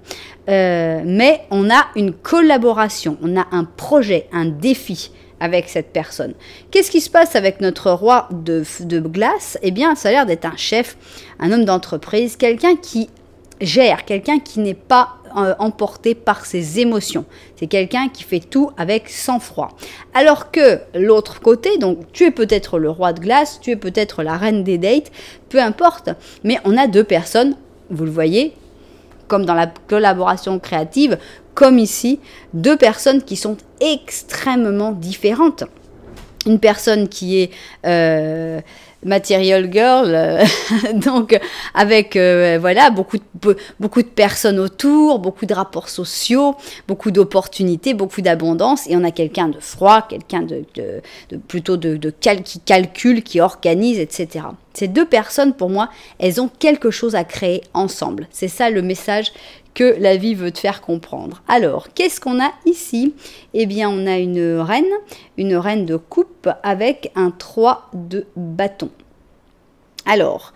Mais on a une collaboration, on a un projet, un défi avec cette personne. Qu'est-ce qui se passe avec notre roi de glace? Eh bien, ça a l'air d'être un chef, un homme d'entreprise, quelqu'un qui gère, quelqu'un qui n'est pas emporté par ses émotions. C'est quelqu'un qui fait tout avec sang-froid. Alors que l'autre côté, donc tu es peut-être le roi de glace, tu es peut-être la reine des dates, peu importe, mais on a 2 personnes, vous le voyez, comme dans la collaboration créative, comme ici, 2 personnes qui sont extrêmement différentes. Une personne qui est material girl, donc avec voilà beaucoup de personnes autour, beaucoup de rapports sociaux, beaucoup d'opportunités, beaucoup d'abondance, et on a quelqu'un de froid, quelqu'un qui calcule, qui organise, etc. Ces 2 personnes, pour moi, elles ont quelque chose à créer ensemble. C'est ça le message que la vie veut te faire comprendre. Alors, qu'est-ce qu'on a ici? Eh bien, on a une reine de coupe avec un 3 de bâton. Alors,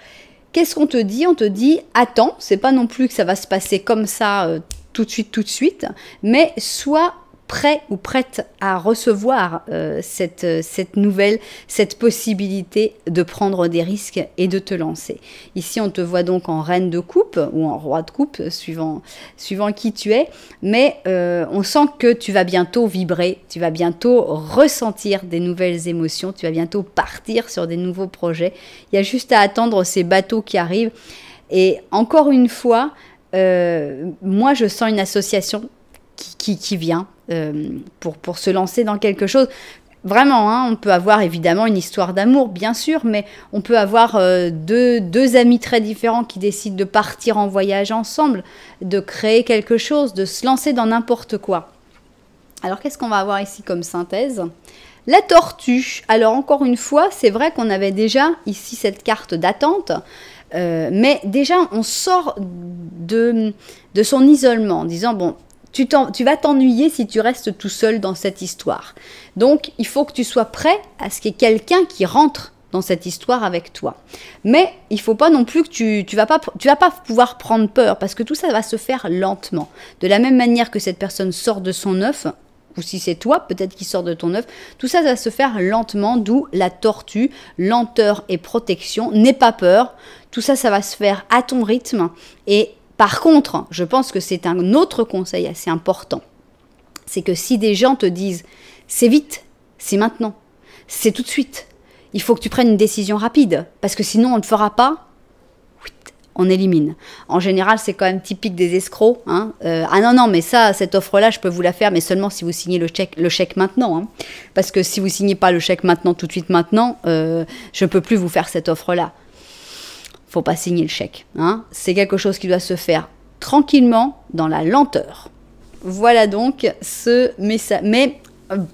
qu'est-ce qu'on te dit? On te dit, attends, c'est pas non plus que ça va se passer comme ça tout de suite, mais sois prêt ou prête à recevoir cette nouvelle, cette possibilité de prendre des risques et de te lancer. Ici, on te voit donc en reine de coupe ou en roi de coupe, suivant qui tu es, mais on sent que tu vas bientôt vibrer, tu vas bientôt ressentir des nouvelles émotions, tu vas bientôt partir sur des nouveaux projets. Il y a juste à attendre ces bateaux qui arrivent. Et encore une fois, moi, je sens une association qui vient pour se lancer dans quelque chose. Vraiment, hein, on peut avoir évidemment une histoire d'amour, bien sûr, mais on peut avoir deux amis très différents qui décident de partir en voyage ensemble, de créer quelque chose, de se lancer dans n'importe quoi. Alors, qu'est-ce qu'on va avoir ici comme synthèse? La tortue. Alors, encore une fois, c'est vrai qu'on avait déjà ici cette carte d'attente, mais déjà, on sort de son isolement en disant, bon, tu vas t'ennuyer si tu restes tout seul dans cette histoire. Donc, il faut que tu sois prêt à ce qu'il y ait quelqu'un qui rentre dans cette histoire avec toi. Mais il ne faut pas non plus que tu vas pas pouvoir prendre peur, parce que tout ça va se faire lentement. De la même manière que cette personne sort de son œuf, ou si c'est toi, peut-être qui sort de ton œuf, tout ça va se faire lentement, d'où la tortue, lenteur et protection, n'aie pas peur. Tout ça, ça va se faire à ton rythme et Par contre, je pense que c'est un autre conseil assez important. C'est que si des gens te disent « c'est vite, c'est maintenant, c'est tout de suite, il faut que tu prennes une décision rapide, parce que sinon on ne le fera pas », on élimine. En général, c'est quand même typique des escrocs. Hein. Ah non, non, mais ça, cette offre-là, je peux vous la faire, mais seulement si vous signez le chèque maintenant. Hein. Parce que si vous ne signez pas le chèque maintenant, tout de suite maintenant, je ne peux plus vous faire cette offre-là. Faut pas signer le chèque. Hein. C'est quelque chose qui doit se faire tranquillement, dans la lenteur. Voilà donc ce message. Mais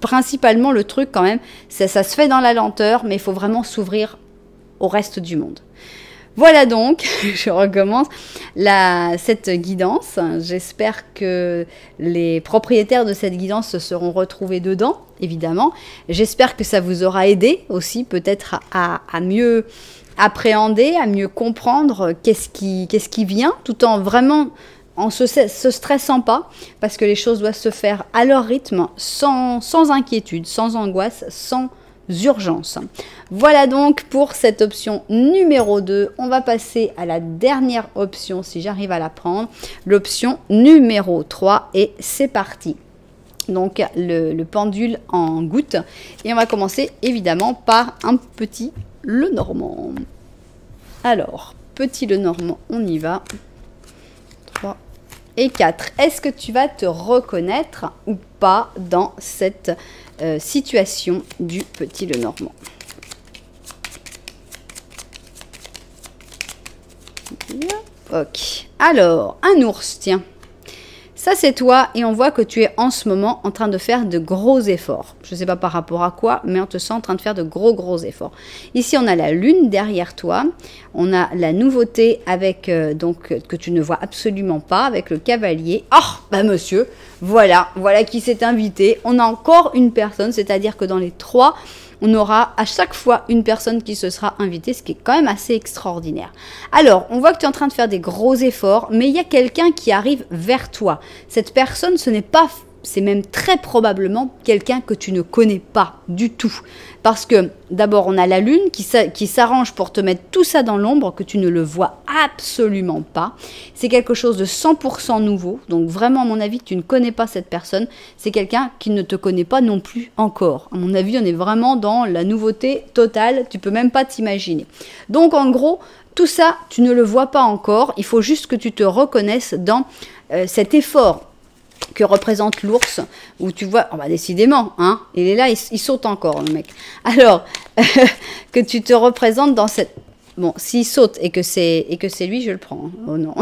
principalement, le truc quand même, ça se fait dans la lenteur, mais il faut vraiment s'ouvrir au reste du monde. Voilà donc, je recommence cette guidance. J'espère que les propriétaires de cette guidance se seront retrouvés dedans, évidemment. J'espère que ça vous aura aidé aussi peut-être à mieux appréhender, à mieux comprendre qu'est-ce qui vient, tout en vraiment en se stressant pas, parce que les choses doivent se faire à leur rythme, sans inquiétude, sans angoisse, sans urgence. Voilà donc pour cette option numéro 2. On va passer à la dernière option, si j'arrive à la prendre, l'option numéro 3, et c'est parti. Donc le pendule en gouttes, et on va commencer évidemment par un petit Lenormand. Alors, petit Lenormand, on y va. 3 et 4. Est-ce que tu vas te reconnaître ou pas dans cette situation du petit Lenormand? Ok. Alors, un ours, tiens. Ça, c'est toi, et on voit que tu es en ce moment en train de faire de gros efforts. Je ne sais pas par rapport à quoi, mais on te sent en train de faire de gros efforts. Ici, on a la lune derrière toi. On a la nouveauté avec donc que tu ne vois absolument pas, avec le cavalier. Oh, bah monsieur, voilà qui s'est invité. On a encore une personne, c'est-à-dire que dans les 3, on aura à chaque fois une personne qui se sera invitée, ce qui est quand même assez extraordinaire. Alors, on voit que tu es en train de faire des gros efforts, mais il y a quelqu'un qui arrive vers toi. Cette personne, c'est même très probablement quelqu'un que tu ne connais pas du tout. Parce que d'abord, on a la lune qui s'arrange pour te mettre tout ça dans l'ombre, que tu ne le vois absolument pas. C'est quelque chose de 100% nouveau. Donc vraiment, à mon avis, tu ne connais pas cette personne. C'est quelqu'un qui ne te connaît pas non plus encore. À mon avis, on est vraiment dans la nouveauté totale. Tu peux même pas t'imaginer. Donc en gros, tout ça, tu ne le vois pas encore. Il faut juste que tu te reconnaisses dans cet effort que représente l'ours, où tu vois, oh bah décidément, hein, il est là, il saute encore, le mec. Alors, que tu te représentes dans cette... Bon, s'il saute et que c'est lui, je le prends. Oh non,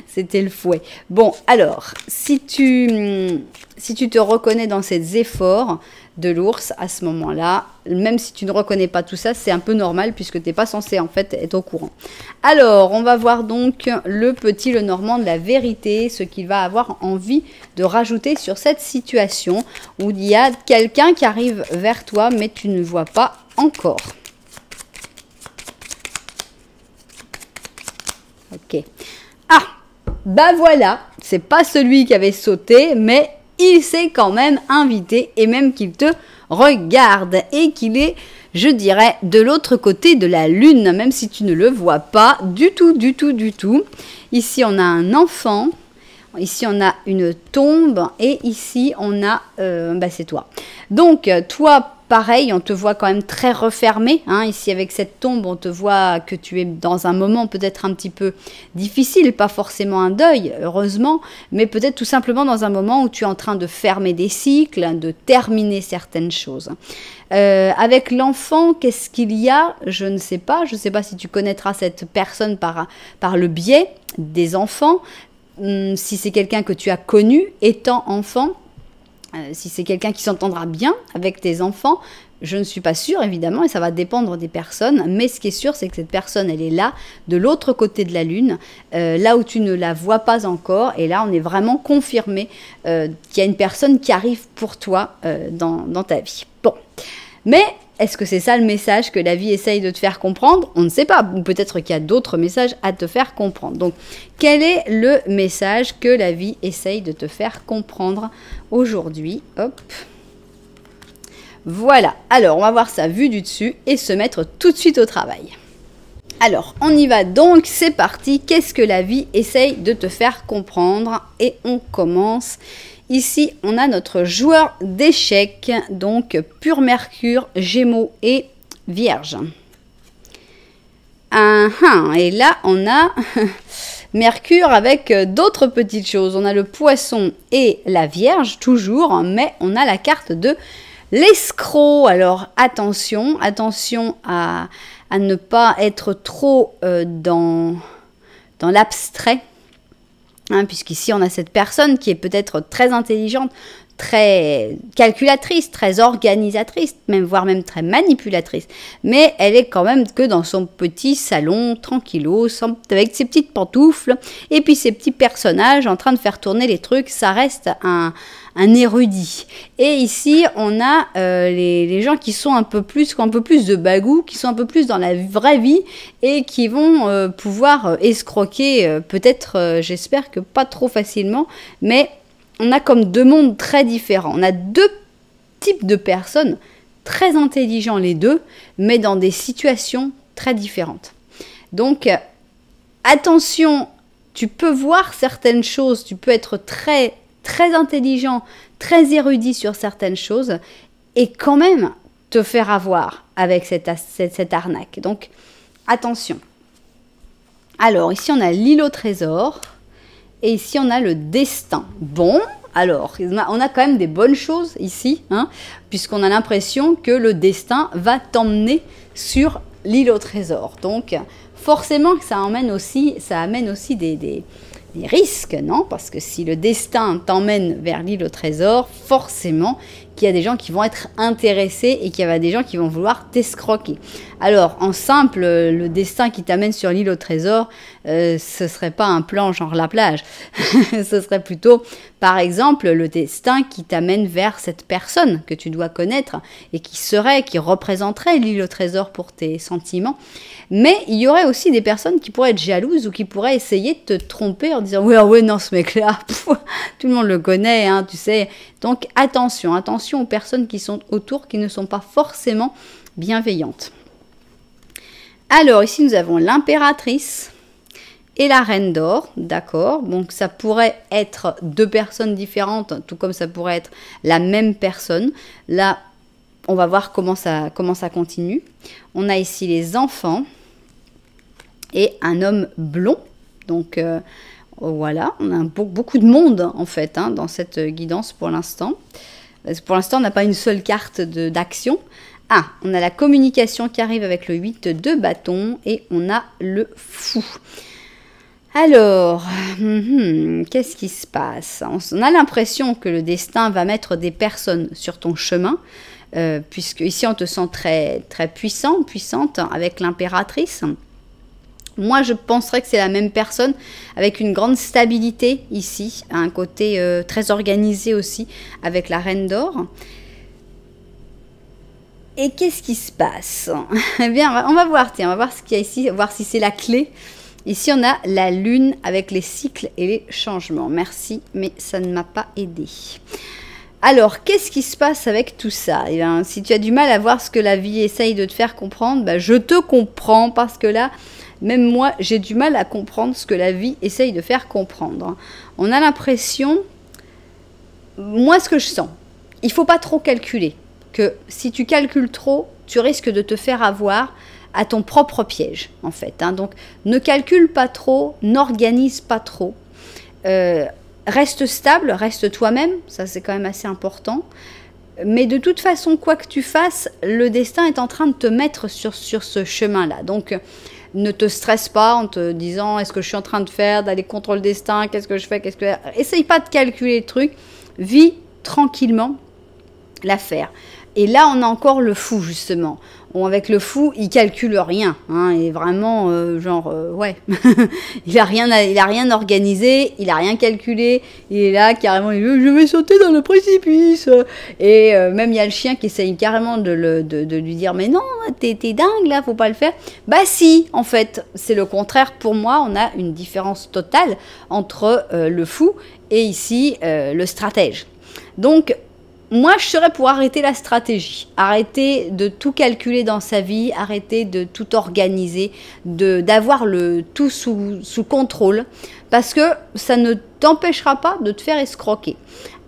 c'était le fouet. Bon, alors, si tu te reconnais dans ces efforts de l'ours, à ce moment-là, même si tu ne reconnais pas tout ça, c'est un peu normal puisque tu n'es pas censé en fait être au courant. Alors, on va voir donc le petit Lenormand de la vérité, ce qu'il va avoir envie de rajouter sur cette situation où il y a quelqu'un qui arrive vers toi, mais tu ne vois pas encore. Ok. Ah, bah voilà, c'est pas celui qui avait sauté, mais il s'est quand même invité, et même qu'il te regarde et qu'il est, je dirais, de l'autre côté de la lune, même si tu ne le vois pas du tout. Ici, on a un enfant, ici, on a une tombe, et ici, on a, c'est toi. Donc, toi, pareil, on te voit quand même très refermé. Hein. Ici, avec cette tombe, on te voit que tu es dans un moment peut-être un petit peu difficile, pas forcément un deuil, heureusement, mais peut-être tout simplement dans un moment où tu es en train de fermer des cycles, de terminer certaines choses. Avec l'enfant, qu'est-ce qu'il y a? Je ne sais pas. Je ne sais pas si tu connaîtras cette personne par le biais des enfants, si c'est quelqu'un que tu as connu étant enfant. Si c'est quelqu'un qui s'entendra bien avec tes enfants, je ne suis pas sûre, évidemment, et ça va dépendre des personnes, mais ce qui est sûr, c'est que cette personne, elle est là, de l'autre côté de la lune, là où tu ne la vois pas encore, et là, on est vraiment confirmé qu'il y a une personne qui arrive pour toi dans ta vie. Bon, mais est-ce que c'est ça le message que la vie essaye de te faire comprendre? On ne sait pas, ou peut-être qu'il y a d'autres messages à te faire comprendre. Donc, quel est le message que la vie essaye de te faire comprendre aujourd'hui? Hop. Voilà, alors on va voir ça vu du dessus et se mettre tout de suite au travail. Alors, on y va donc, c'est parti. Qu'est-ce que la vie essaye de te faire comprendre? Et on commence. Ici, on a notre joueur d'échecs, donc pur Mercure, Gémeaux et Vierge. Et là, on a Mercure avec d'autres petites choses. On a le Poisson et la Vierge, toujours, mais on a la carte de l'escroc. Alors, attention à ne pas être trop dans l'abstrait, hein, puisqu'ici on a cette personne qui est peut-être très intelligente, très calculatrice, très organisatrice, voire même très manipulatrice, mais elle est quand même que dans son petit salon, tranquillos, avec ses petites pantoufles, et puis ses petits personnages en train de faire tourner les trucs. Ça reste un érudit. Et ici, on a les gens qui sont un peu plus de bagou, qui sont un peu plus dans la vraie vie et qui vont pouvoir escroquer, peut-être, j'espère que pas trop facilement, mais on a comme deux mondes très différents. On a deux types de personnes, très intelligents les deux, mais dans des situations très différentes. Donc, attention, tu peux voir certaines choses, tu peux être très intelligent, très érudit sur certaines choses, et quand même te faire avoir avec cette arnaque. Donc, attention. Alors, ici, on a l'île au trésor, et ici, on a le destin. Bon, alors, on a quand même des bonnes choses ici, hein, puisqu'on a l'impression que le destin va t'emmener sur l'île au trésor. Donc, forcément, ça amène aussi des risques, non? Parce que si le destin t'emmène vers l'île au trésor, forcément qu'il y a des gens qui vont être intéressés et qu'il y a des gens qui vont vouloir t'escroquer. Alors, en simple, le destin qui t'amène sur l'île au trésor, ce serait pas un plan genre la plage. Ce serait plutôt, par exemple, le destin qui t'amène vers cette personne que tu dois connaître et qui représenterait l'île au trésor pour tes sentiments. Mais il y aurait aussi des personnes qui pourraient être jalouses ou qui pourraient essayer de te tromper en disant « Ouais, non, ce mec-là, tout le monde le connaît, hein, tu sais. » Donc, attention aux personnes qui sont autour, qui ne sont pas forcément bienveillantes. Alors, ici, nous avons l'impératrice et la reine d'or, d'accord. Donc, ça pourrait être deux personnes différentes, tout comme ça pourrait être la même personne. Là, on va voir comment ça continue. On a ici les enfants et un homme blond. Donc, voilà, on a beaucoup de monde, en fait, hein, dans cette guidance pour l'instant. Pour l'instant, on n'a pas une seule carte d'action. Ah, on a la communication qui arrive avec le 8 de bâton et on a le fou. Alors, qu'est-ce qui se passe? On a l'impression que le destin va mettre des personnes sur ton chemin, puisque ici on te sent très puissante avec l'impératrice. Moi, je penserais que c'est la même personne avec une grande stabilité ici, un côté très organisé aussi avec la reine d'or. Et qu'est-ce qui se passe? Eh bien, on va voir, tiens, on va voir ce qu'il y a ici, voir si c'est la clé. Ici, on a la lune avec les cycles et les changements. Merci, mais ça ne m'a pas aidé. Alors, qu'est-ce qui se passe avec tout ça? Eh bien, si tu as du mal à voir ce que la vie essaye de te faire comprendre, ben, je te comprends parce que là, même moi, j'ai du mal à comprendre ce que la vie essaye de faire comprendre. On a l'impression, moi ce que je sens, il ne faut pas trop calculer. Que si tu calcules trop, tu risques de te faire avoir à ton propre piège, en fait. Hein. Donc, ne calcule pas trop, n'organise pas trop. Reste stable, reste toi-même, ça c'est quand même assez important. Mais de toute façon, quoi que tu fasses, le destin est en train de te mettre sur ce chemin-là. Donc, ne te stresse pas en te disant « Est-ce que je suis en train de faire, d'aller contre le destin? Qu'est-ce que je fais? Essaye pas de calculer le truc. Vis tranquillement l'affaire. Et là, on a encore le fou, justement. Bon, avec le fou, il calcule rien. Hein, et vraiment, ouais. il a rien organisé, il a rien calculé. Il est là, carrément, il dit, je vais sauter dans le précipice. Et même, il y a le chien qui essaye carrément de lui dire, mais non, t'es dingue, là, faut pas le faire. Bah si, en fait, c'est le contraire. Pour moi, on a une différence totale entre le fou et ici, le stratège. Donc, moi, je serais pour arrêter la stratégie, arrêter de tout calculer dans sa vie, arrêter de tout organiser, d'avoir le tout sous contrôle, parce que ça ne t'empêchera pas de te faire escroquer.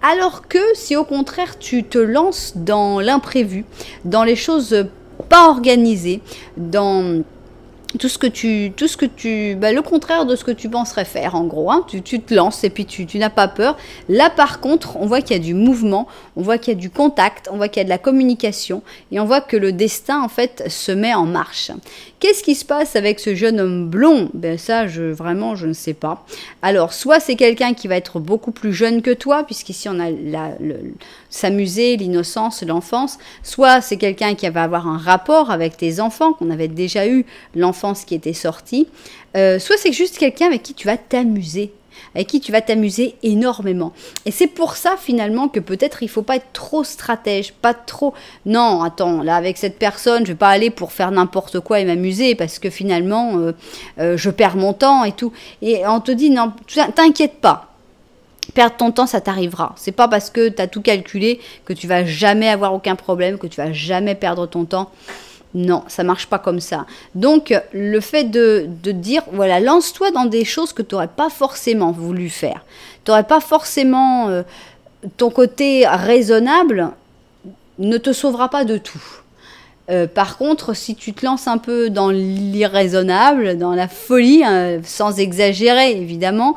Alors que si au contraire tu te lances dans l'imprévu, dans les choses pas organisées, dans le contraire de ce que tu penserais faire en gros, hein. Tu te lances et puis tu n'as pas peur. Là par contre, on voit qu'il y a du mouvement, on voit qu'il y a du contact, on voit qu'il y a de la communication et on voit que le destin en fait se met en marche. Qu'est-ce qui se passe avec ce jeune homme blond? Ben ça, vraiment, je ne sais pas. Alors, soit c'est quelqu'un qui va être beaucoup plus jeune que toi, puisqu'ici on a s'amuser, l'innocence, l'enfance. Soit c'est quelqu'un qui va avoir un rapport avec tes enfants, qu'on avait déjà eu l'enfance qui était sortie. Soit c'est juste quelqu'un avec qui tu vas t'amuser. Avec qui tu vas t'amuser énormément. Et c'est pour ça finalement que peut-être il ne faut pas être trop stratège, pas trop... Non, attends, là avec cette personne, je ne vais pas aller pour faire n'importe quoi et m'amuser parce que finalement, je perds mon temps et tout. Et on te dit, non, t'inquiète pas. Perdre ton temps, ça t'arrivera. C'est pas parce que tu as tout calculé que tu vas jamais avoir aucun problème, que tu vas jamais perdre ton temps. Non, ça marche pas comme ça. Donc, le fait de dire, voilà, lance-toi dans des choses que tu n'aurais pas forcément voulu faire. Tu n'aurais pas forcément... ton côté raisonnable ne te sauvera pas de tout. Par contre, si tu te lances un peu dans l'irraisonnable, dans la folie, sans exagérer évidemment,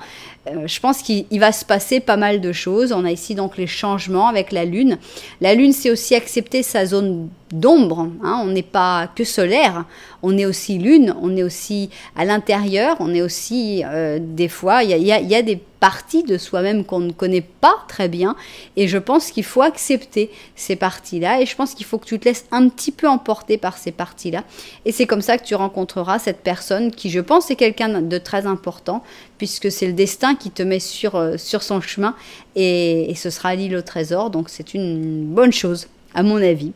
je pense qu'il va se passer pas mal de choses. On a ici donc les changements avec la Lune. La Lune, c'est aussi accepter sa zone d'ombre. Hein. On n'est pas que solaire, on est aussi Lune, on est aussi à l'intérieur, on est aussi des fois, il y a des parties de soi-même qu'on ne connaît pas très bien. Et je pense qu'il faut accepter ces parties-là. Et je pense qu'il faut que tu te laisses un petit peu emporter par ces parties-là. Et c'est comme ça que tu rencontreras cette personne qui, je pense, est quelqu'un de très important, puisque c'est le destin qui te met sur son chemin. Et ce sera l'île au trésor. Donc c'est une bonne chose, à mon avis.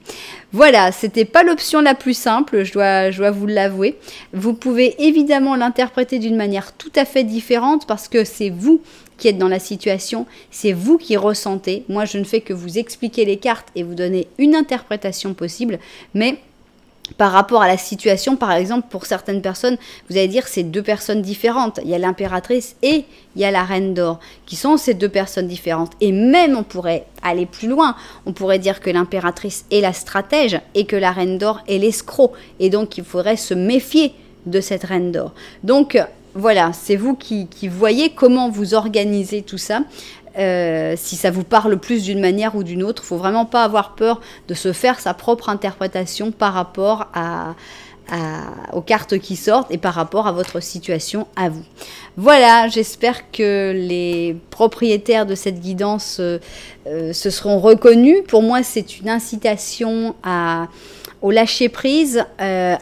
Voilà, c'était pas l'option la plus simple, je dois vous l'avouer. Vous pouvez évidemment l'interpréter d'une manière tout à fait différente parce que c'est vous qui êtes dans la situation, c'est vous qui ressentez. Moi, je ne fais que vous expliquer les cartes et vous donner une interprétation possible, mais par rapport à la situation, par exemple, pour certaines personnes, vous allez dire c'est deux personnes différentes. Il y a l'impératrice et il y a la reine d'or, qui sont ces deux personnes différentes. Et même, on pourrait aller plus loin. On pourrait dire que l'impératrice est la stratège et que la reine d'or est l'escroc. Et donc, il faudrait se méfier de cette reine d'or. Donc, voilà, c'est vous qui voyez comment vous organisez tout ça. Si ça vous parle plus d'une manière ou d'une autre, il ne faut vraiment pas avoir peur de se faire sa propre interprétation par rapport aux cartes qui sortent et par rapport à votre situation à vous. Voilà, j'espère que les propriétaires de cette guidance se seront reconnus. Pour moi, c'est une incitation au lâcher-prise, à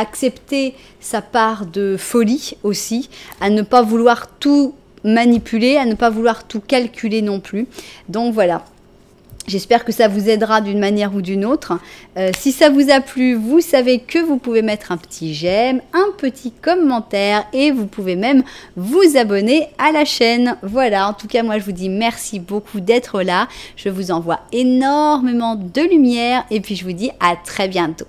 accepter sa part de folie aussi, à ne pas vouloir tout manipuler, à ne pas vouloir tout calculer non plus. Donc voilà, j'espère que ça vous aidera d'une manière ou d'une autre. Si ça vous a plu, vous savez que vous pouvez mettre un petit j'aime, un petit commentaire et vous pouvez même vous abonner à la chaîne. Voilà, en tout cas moi je vous dis merci beaucoup d'être là. Je vous envoie énormément de lumière et puis je vous dis à très bientôt.